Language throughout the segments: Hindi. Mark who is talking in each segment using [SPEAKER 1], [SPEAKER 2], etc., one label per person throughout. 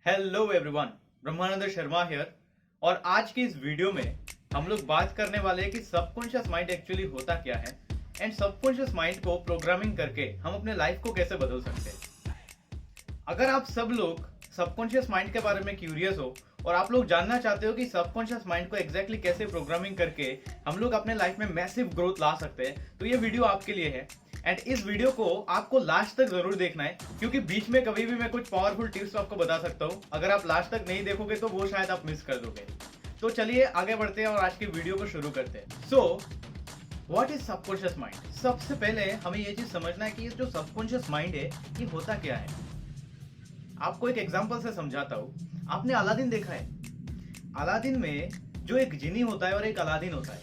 [SPEAKER 1] हेलो एवरीवन, ब्रह्मानंद शर्मा हियर। और आज की इस वीडियो में हम लोग बात करने वाले हैं कि सबकॉन्शियस माइंड एक्चुअली होता क्या है एंड सबकॉन्शियस माइंड को प्रोग्रामिंग करके हम अपने लाइफ को कैसे बदल सकते हैं। अगर आप सब लोग सबकॉन्शियस माइंड के बारे में क्यूरियस हो और आप लोग जानना चाहते हो कि सबकॉन्शियस माइंड को एग्जैक्टली कैसे प्रोग्रामिंग करके हम लोग अपने लाइफ में मैसिव ग्रोथ ला सकते हैं, तो ये वीडियो आपके लिए है। एंड इस वीडियो को आपको लास्ट तक जरूर देखना है, क्योंकि बीच में कभी भी मैं कुछ पावरफुल टिप्स आपको बता सकता हूँ। अगर आप लास्ट तक नहीं देखोगे तो वो शायद आप मिस कर दोगे। तो चलिए आगे बढ़ते हैं और आज की वीडियो को शुरू करते हैं। So what is subconscious mind. सबसे पहले हमें ये चीज समझना है कि ये जो सबकॉन्शियस माइंड है ये होता क्या है। आपको एक एग्जांपल से समझाता हूँ। आपने अलादीन देखा है? अलादीन में जो एक जिनी होता है और एक अलादीन होता है,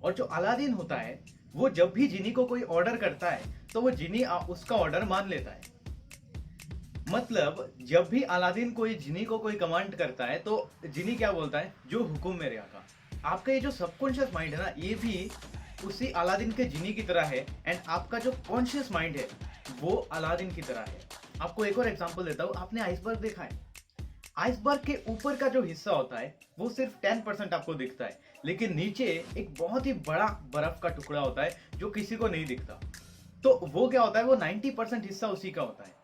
[SPEAKER 1] और जो अलादीन होता है वो जब भी जिनी को कोई ऑर्डर करता है तो वो जिनी उसका ऑर्डर मान लेता है। मतलब जब भी अलादीन कोई जिनी को कोई कमांड करता है तो जिनी क्या बोलता है, जो हुक्म मेरे आका। आपका ये जो सबकॉन्शियस माइंड है ना, ये भी उसी अलादीन के जिनी की तरह है। एंड आपका जो कॉन्शियस माइंड है वो अलादीन की तरह है। आपको एक और एग्जांपल देता हूँ। आपने आइसबर्ग देखा है? आइसबर्ग के ऊपर का जो हिस्सा होता है वो सिर्फ 10% आपको दिखता है, लेकिन नीचे एक बहुत ही बड़ा बर्फ का टुकड़ा होता है जो किसी को नहीं दिखता। तो वो क्या होता है, वो 90% हिस्सा उसी का होता है।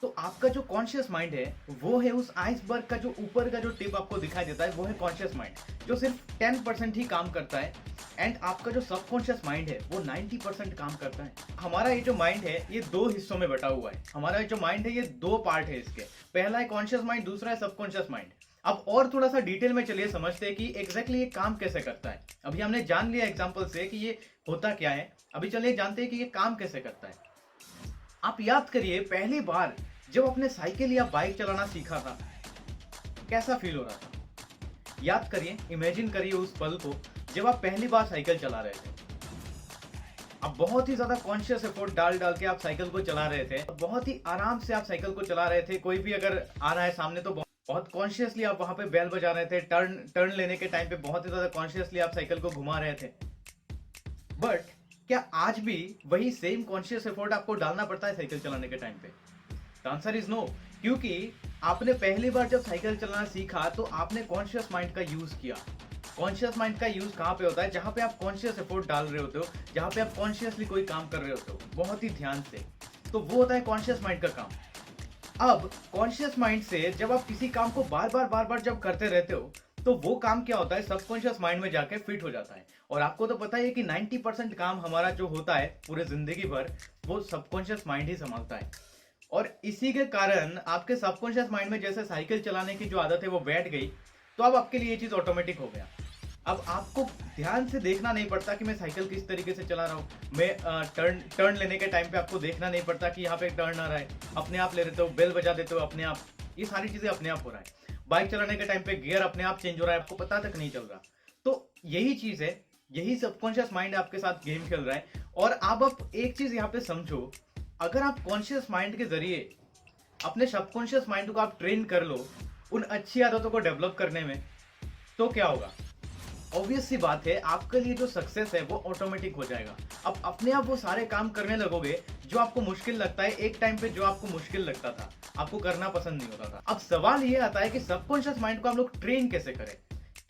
[SPEAKER 1] तो आपका जो कॉन्शियस माइंड है वो है उस आइसबर्ग का जो ऊपर का जो टिप आपको दिखाई देता है, वो है कॉन्शियस माइंड, जो सिर्फ 10% ही काम करता है। एंड आपका जो सबकॉन्शियस माइंड है वो 90% काम करता है। हमारा ये जो माइंड है ये दो हिस्सों में बटा हुआ है। हमारा जो माइंड है ये दो पार्ट है इसके। पहला है कॉन्शियस माइंड, दूसरा है सबकॉन्शियस माइंड। अब और थोड़ा सा डिटेल में चलिए समझते हैं कि एग्जैक्टली ये काम कैसे करता है। अभी हमने जान लिया एग्जाम्पल से कि ये होता क्या है, अभी चलिए जानते हैं कि ये काम कैसे करता है। आप याद करिए, पहली बार जब आपने साइकिल या बाइक चलाना सीखा था, कैसा फील हो रहा था? याद करिए, इमेजिन करिए उस पल को जब आप पहली बार साइकिल चला रहे थे। आप बहुत ही ज्यादा कॉन्शियस एफर्ट डाल डाल के आप साइकिल को चला रहे थे, बहुत ही आराम से आप साइकिल को चला रहे थे। कोई भी अगर आ रहा है सामने तो बहुत कॉन्शियसली आप वहां पे बेल बजा रहे थे। टर्न टर्न लेने के टाइम पे बहुत ही ज्यादा कॉन्शियसली आप साइकिल को घुमा रहे थे। बट क्या आज भी वही सेम कॉन्शियस एफर्ट आपको डालना पड़ता है साइकिल चलाने के टाइम पे? The answer is no. क्योंकि आपने पहली बार जब साइकिल चलाना सीखा तो आपने कॉन्शियस माइंड का यूज किया। कॉन्शियस माइंड का यूज कहाँ पे होता है? जहां पे आप कॉन्शियस एफर्ट डाल रहे होते हो, जहां पे आप कॉन्शियसली कोई काम कर रहे होते हो बहुत ही ध्यान से। तो वो होता है कॉन्शियस माइंड का काम। अब कॉन्शियस माइंड से जब आप किसी काम को बार बार जब करते रहते हो तो वो काम क्या होता है, सबकॉन्शियस माइंड में जाके फिट हो जाता है। और आपको तो पता ही है कि 90% काम हमारा जो होता है पूरे जिंदगी भर वो सबकॉन्शियस माइंड ही संभालता है। और इसी के कारण आपके सबकॉन्शियस माइंड में जैसे साइकिल चलाने की जो आदत है वो बैठ गई, तो अब आपके लिए ये चीज ऑटोमेटिक हो गया। अब आपको ध्यान से देखना नहीं पड़ता कि मैं साइकिल किस तरीके से चला रहा हूँ। मैं टर्न टर्न लेने के टाइम पे आपको देखना नहीं पड़ता कि यहाँ पे टर्न आ रहा है, अपने आप ले लेते हो, बेल बजा देते हो अपने आप। ये सारी चीजें अपने आप हो रहा है। बाइक चलाने के टाइम पे गियर अपने आप चेंज हो रहा है, आपको पता तक नहीं चल रहा। तो यही चीज है, यही सबकॉन्शियस माइंड आपके साथ गेम खेल रहा है। और अब आप एक चीज यहाँ पे समझो, अगर आप कॉन्शियस माइंड के जरिए अपने सबकॉन्शियस माइंड को आप ट्रेन कर लो उन अच्छी आदतों को डेवलप करने में, तो क्या होगा? ऑब्वियस सी बात है, आपके लिए जो सक्सेस है वो ऑटोमेटिक हो जाएगा। अब अपने आप वो सारे काम करने लगोगे जो आपको मुश्किल लगता है। एक टाइम पे जो आपको मुश्किल लगता था, आपको करना पसंद नहीं होता था। अब सवाल ये आता है कि सबकॉन्शियस माइंड को हम लोग ट्रेन कैसे करें,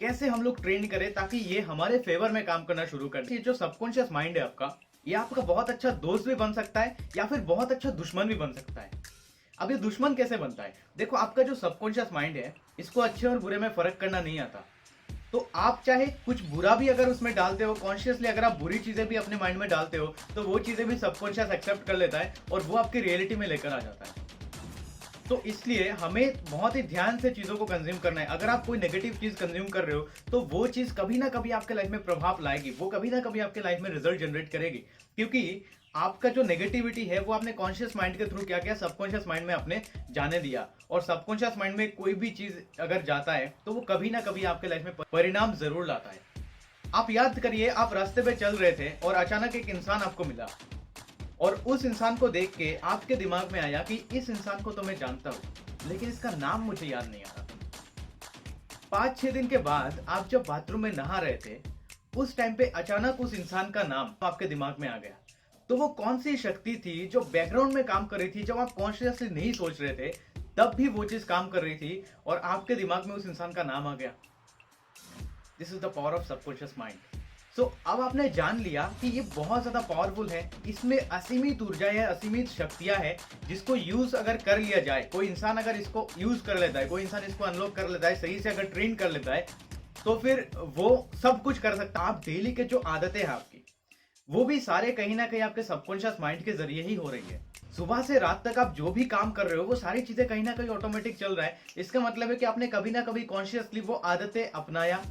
[SPEAKER 1] कैसे हम लोग ट्रेन करें ताकि ये हमारे फेवर में काम करना शुरू कर। ये जो सबकॉन्शियस माइंड है आपका, ये आपका बहुत अच्छा दोस्त भी बन सकता है या फिर बहुत अच्छा दुश्मन भी बन सकता है। अब ये दुश्मन कैसे बनता है? देखो, आपका जो सबकॉन्शियस माइंड है इसको अच्छे और बुरे में फर्क करना नहीं आता। तो आप चाहे कुछ बुरा भी अगर उसमें डालते हो, कॉन्शियसली अगर आप बुरी चीजें भी अपने माइंड में डालते हो, तो वो चीजें भी सबकॉन्शियस एक्सेप्ट कर लेता है और वो आपकी रियलिटी में लेकर आ जाता है। तो इसलिए हमें बहुत ही ध्यान से चीजों को कंज्यूम करना है। अगर आप कोई नेगेटिव चीज कंज्यूम कर रहे हो तो वो चीज कभी ना कभी आपके लाइफ में प्रभाव लाएगी, वो कभी ना कभी आपके लाइफ में रिजल्ट जनरेट करेगी। क्योंकि आपका जो नेगेटिविटी है वो आपने कॉन्शियस माइंड के थ्रू क्या किया, सबकॉन्शियस माइंड में आपने जाने दिया। और सबकॉन्शियस माइंड में कोई भी चीज अगर जाता है तो वो कभी ना कभी आपके लाइफ में परिणाम जरूर लाता है। आप याद करिए, आप रास्ते पे चल रहे थे और अचानक एक इंसान आपको मिला, और उस इंसान को देख के आपके दिमाग में आया कि इस इंसान को तो मैं जानता हूं, लेकिन इसका नाम मुझे याद नहीं आ रहा। 5-6 दिन के बाद आप जब बाथरूम में नहा रहे थे, उस टाइम पे अचानक उस इंसान का नाम आपके दिमाग में आ गया। तो वो कौन सी शक्ति थी जो बैकग्राउंड में काम कर रही थी, जब आप कॉन्शियसली नहीं सोच रहे थे, तब भी वो चीज काम कर रही थी और आपके दिमाग में उस इंसान का नाम आ गया। This is the power of subconscious mind. So अब आपने जान लिया कि ये बहुत ज्यादा पावरफुल है, इसमें असीमित ऊर्जा है, असीमित शक्तियां है, जिसको यूज अगर कर लिया जाए, कोई इंसान अगर इसको यूज कर लेता है, कोई इंसान इसको अनलॉक कर लेता है, सही से अगर ट्रेन कर लेता है, तो फिर वो सब कुछ कर सकता है। आप डेली के जो आदतें हैं आपकी, वो भी सारे कहीं ना कहीं आपके सबकॉन्शियस माइंड के जरिए ही हो रही है। सुबह से रात तक आप जो भी काम कर रहे हो वो सारी चीजें कहीं ना कहीं ऑटोमेटिक चल रहा है। इसका मतलब है कि आपने कभी ना कभी कॉन्शियसली वो आदतें अपनाया,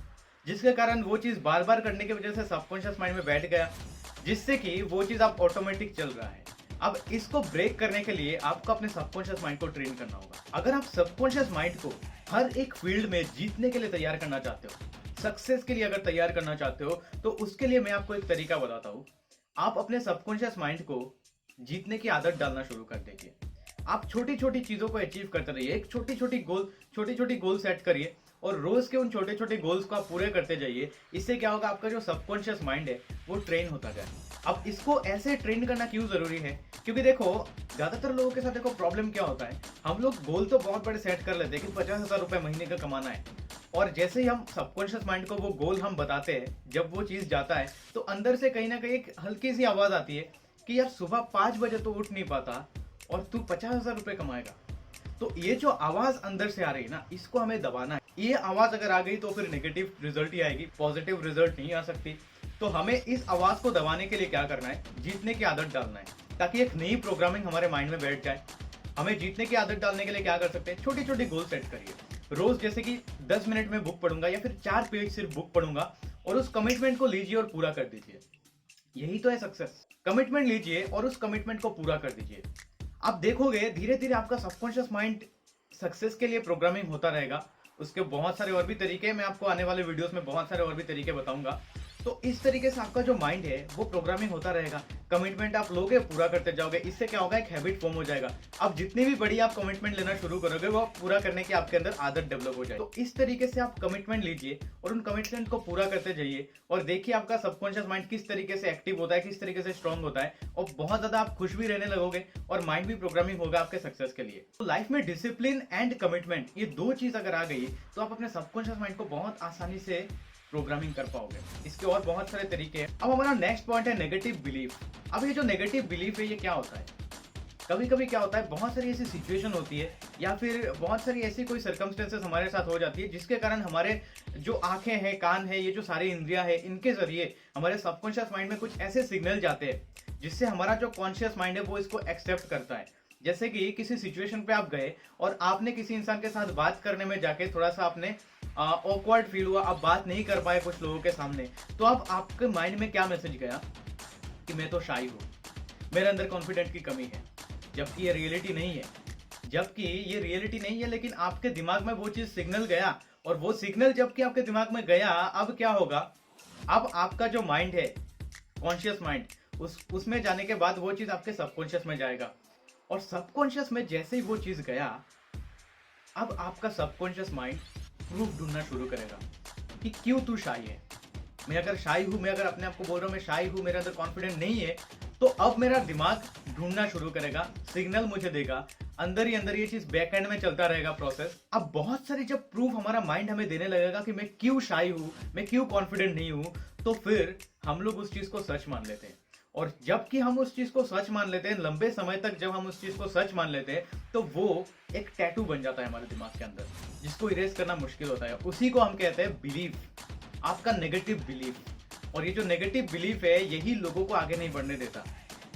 [SPEAKER 1] जिसके कारण वो चीज बार बार करने की वजह से सबकॉन्शियस माइंड में बैठ गया, जिससे कि वो चीज आप ऑटोमेटिक चल रहा है। अब इसको ब्रेक करने के लिए आपको अपने सबकॉन्शियस माइंड को ट्रेन करना होगा। अगर आप सबकॉन्शियस माइंड को हर एक फील्ड में जीतने के लिए तैयार करना चाहते हो, सक्सेस के लिए अगर तैयार करना चाहते हो, तो उसके लिए मैं आपको एक तरीका बताता हूँ। आप अपने सबकॉन्शियस माइंड को जीतने की आदत डालना शुरू कर दीजिए। आप छोटी छोटी चीजों को अचीव करते रहिए, एक छोटी छोटी गोल सेट करिए और रोज के उन छोटे छोटे गोल्स को आप पूरे करते जाइए। इससे क्या होगा, आपका जो सबकॉन्शियस माइंड है वो ट्रेन होता जाए। अब इसको ऐसे ट्रेन करना क्यों जरूरी है, क्योंकि देखो ज्यादातर लोगों के साथ देखो प्रॉब्लम क्या होता है, हम लोग गोल तो बहुत बड़े सेट कर लेते हैं कि 50,000 रुपए महीने का कमाना है, और जैसे ही हम सबकॉन्शियस माइंड को वो गोल हम बताते हैं, जब वो चीज जाता है तो अंदर से कहीं ना कहीं एक हल्की सी आवाज आती है कि यार सुबह 5 बजे तो उठ नहीं पाता और तू 50,000 रुपए कमाएगा। तो ये जो आवाज अंदर से आ रही है ना, इसको हमें दबाना है। ये आवाज अगर आ गई तो फिर नेगेटिव रिजल्ट ही आएगी, पॉजिटिव रिजल्ट नहीं आ सकती। तो हमें इस आवाज को दबाने के लिए क्या करना है, जीतने की आदत डालना है, ताकि एक नई प्रोग्रामिंग हमारे माइंड में बैठ जाए। हमें जीतने की आदत डालने के लिए क्या कर सकते हैं, छोटी छोटी गोल सेट करिए। रोज जैसे कि 10 मिनट में बुक पढ़ूंगा या फिर 4 पेज सिर्फ बुक पढ़ूंगा, और उस कमिटमेंट को लीजिए और पूरा कर दीजिए। यही तो है सक्सेस। कमिटमेंट लीजिए और उस कमिटमेंट को पूरा कर दीजिए। आप देखोगे धीरे धीरे आपका सबकॉन्शियस माइंड सक्सेस के लिए प्रोग्रामिंग होता रहेगा। उसके बहुत सारे और भी तरीके, मैं आपको आने वाले वीडियोस में बहुत सारे और भी तरीके बताऊंगा। तो इस तरीके से आपका जो माइंड है वो प्रोग्रामिंग होता रहेगा। कमिटमेंट आप लोगे, पूरा करते जाओगे, इससे क्या होगा, एक हैबिट फॉर्म हो जाएगा। अब जितनी भी बड़ी आप कमिटमेंट लेना शुरू करोगे, वो पूरा करने की आपके अंदर आदत डेवलप हो जाएगी। तो इस तरीके से आप कमिटमेंट लीजिए और उन कमिटमेंट को पूरा करते जाइए, और देखिए आपका सबकॉन्शियस माइंड किस तरीके से एक्टिव होता है, किस तरीके से स्ट्रांग होता है, और बहुत ज्यादा आप खुश भी रहने लगोगे और माइंड भी प्रोग्रामिंग होगा आपके सक्सेस के लिए। तो लाइफ में डिसिप्लिन एंड कमिटमेंट, ये दो चीज अगर आ गई तो आप अपने सबकॉन्शियस माइंड को बहुत आसानी से प्रोग्रामिंग कर पाओगे। इसके और बहुत सारे तरीके हैं। अब हमारा नेक्स्ट पॉइंट है नेगेटिव बिलीफ। अब ये जो नेगेटिव बिलीफ है, ये क्या होता है, कभी कभी क्या होता है, बहुत सारी ऐसी सिचुएशन होती है या फिर बहुत सारी ऐसी कोई सर्कमस्टेंसेस हमारे साथ हो जाती है, जिसके कारण हमारे जो आंखें हैं, कान है, ये जो सारी इंद्रियां हैं, इनके जरिए हमारे सबकॉन्शियस माइंड में कुछ ऐसे सिग्नल जाते हैं जिससे हमारा जो कॉन्शियस माइंड है वो इसको एक्सेप्ट करता है। जैसे कि किसी सिचुएशन पे आप गए और आपने किसी इंसान के साथ बात करने में जाके थोड़ा सा आपने ऑकवर्ड फील हुआ, आप बात नहीं कर पाए कुछ लोगों के सामने, तो अब आपके माइंड में क्या मैसेज गया कि मैं तो शाई हूँ, मेरे अंदर कॉन्फिडेंट की कमी है, जबकि ये रियलिटी नहीं है। जबकि ये रियलिटी नहीं है, लेकिन आपके दिमाग में वो चीज सिग्नल गया, और वो सिग्नल जबकि आपके दिमाग में गया, अब क्या होगा, अब आपका जो माइंड है, कॉन्शियस माइंड, उसमें जाने के बाद वो चीज आपके सबकॉन्शियस में जाएगा, और सबकॉन्शियस में जैसे ही वो चीज गया, अब आपका सबकॉन्शियस माइंड प्रूफ ढूंढना शुरू करेगा कि क्यों तू शाई है। मैं अगर शाई हूं, मैं अगर अपने आप को बोल रहा हूं मैं शाई हूं, मेरे अंदर कॉन्फिडेंट नहीं है, तो अब मेरा दिमाग ढूंढना शुरू करेगा, सिग्नल मुझे देगा, अंदर ही अंदर ये चीज बैक एंड में चलता रहेगा प्रोसेस। अब बहुत सारी जब प्रूफ हमारा माइंड हमें देने लगेगा कि मैं क्यों शाई हूं, मैं क्यों कॉन्फिडेंट नहीं हूं, तो फिर हम लोग उस चीज को सच मान लेते हैं। और जबकि हम उस चीज को सच मान लेते हैं, लंबे समय तक जब हम उस चीज को सच मान लेते हैं, तो वो एक टैटू बन जाता है हमारे दिमाग के अंदर, जिसको इरेज करना मुश्किल होता है। उसी को हम कहते हैं बिलीफ, आपका नेगेटिव बिलीफ। और ये जो नेगेटिव बिलीफ है, यही लोगों को आगे नहीं बढ़ने देता।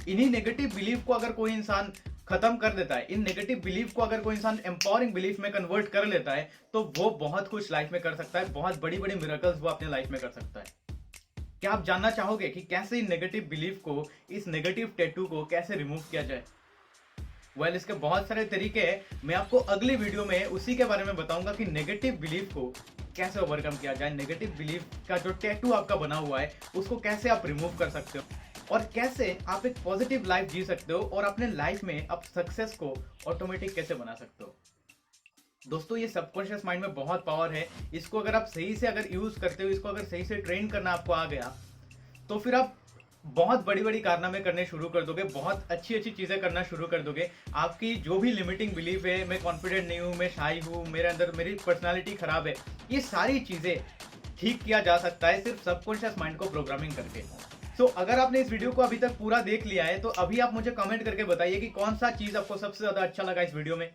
[SPEAKER 1] इन्हीं नेगेटिव बिलीफ को अगर कोई इंसान खत्म कर देता है, इन नेगेटिव बिलीफ को अगर कोई इंसान एम्पावरिंग बिलीफ में कन्वर्ट कर लेता है, तो वो बहुत कुछ लाइफ में कर सकता है, बहुत बड़ी बड़ी मिरेकल्स वो अपने लाइफ में कर सकता है। क्या आप जानना चाहोगे कि कैसे इन नेगेटिव बिलीफ को, इस नेगेटिव टैटू को कैसे रिमूव किया जाए? वेल, इसके बहुत सारे तरीके हैं। मैं आपको अगली वीडियो में उसी के बारे में बताऊंगा कि नेगेटिव बिलीफ को कैसे ओवरकम किया जाए, नेगेटिव बिलीफ का जो टैटू आपका बना हुआ है उसको कैसे आप रिमूव कर सकते हो, और कैसे आप एक पॉजिटिव लाइफ जी सकते हो, और अपने लाइफ में आप सक्सेस को ऑटोमेटिक कैसे बना सकते हो। दोस्तों, ये सबकॉन्शियस माइंड में बहुत पावर है। इसको अगर आप सही से अगर यूज करते हो, इसको अगर सही से ट्रेन करना आपको आ गया, तो फिर आप बहुत बड़ी बड़ी कारनामे करने शुरू कर दोगे, बहुत अच्छी अच्छी चीजें करना शुरू कर दोगे। आपकी जो भी लिमिटिंग बिलीफ है, मैं कॉन्फिडेंट नहीं हूँ, मैं शाई हूँ, मेरे अंदर मेरी पर्सनालिटी खराब है, ये सारी चीजें ठीक किया जा सकता है सिर्फ सबकॉन्शियस माइंड को प्रोग्रामिंग करके। अगर आपने इस वीडियो को अभी तक पूरा देख लिया है तो अभी आप मुझे कमेंट करके बताइए कि कौन सा चीज आपको सबसे ज्यादा अच्छा लगा इस वीडियो में।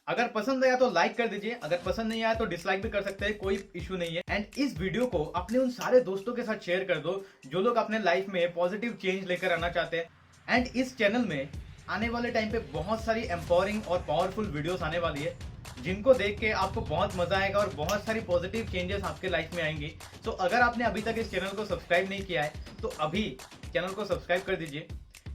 [SPEAKER 1] अगर पसंद आया तो लाइक कर दीजिए, अगर पसंद नहीं आया तो डिसलाइक भी कर सकते हैं, कोई इशू नहीं है। एंड इस वीडियो को अपने उन सारे दोस्तों के साथ शेयर कर दो जो लोग अपने लाइफ में पॉजिटिव चेंज लेकर आना चाहते हैं। एंड इस चैनल में आने वाले टाइम पे बहुत सारी एम्पावरिंग और पावरफुल वीडियोस आने वाली है जिनको देख के आपको बहुत मजा आएगा और बहुत सारी पॉजिटिव चेंजेस आपके लाइफ में आएंगी। अगर आपने अभी तक इस चैनल को सब्सक्राइब नहीं किया है तो अभी चैनल को सब्सक्राइब कर दीजिए।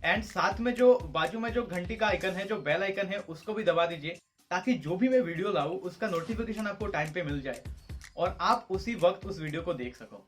[SPEAKER 1] एंड साथ में जो बाजू में जो घंटी का आइकन है, जो बेल आइकन है, उसको भी दबा दीजिए ताकि जो भी मैं वीडियो लाऊं उसका नोटिफिकेशन आपको टाइम पे मिल जाए और आप उसी वक्त उस वीडियो को देख सको।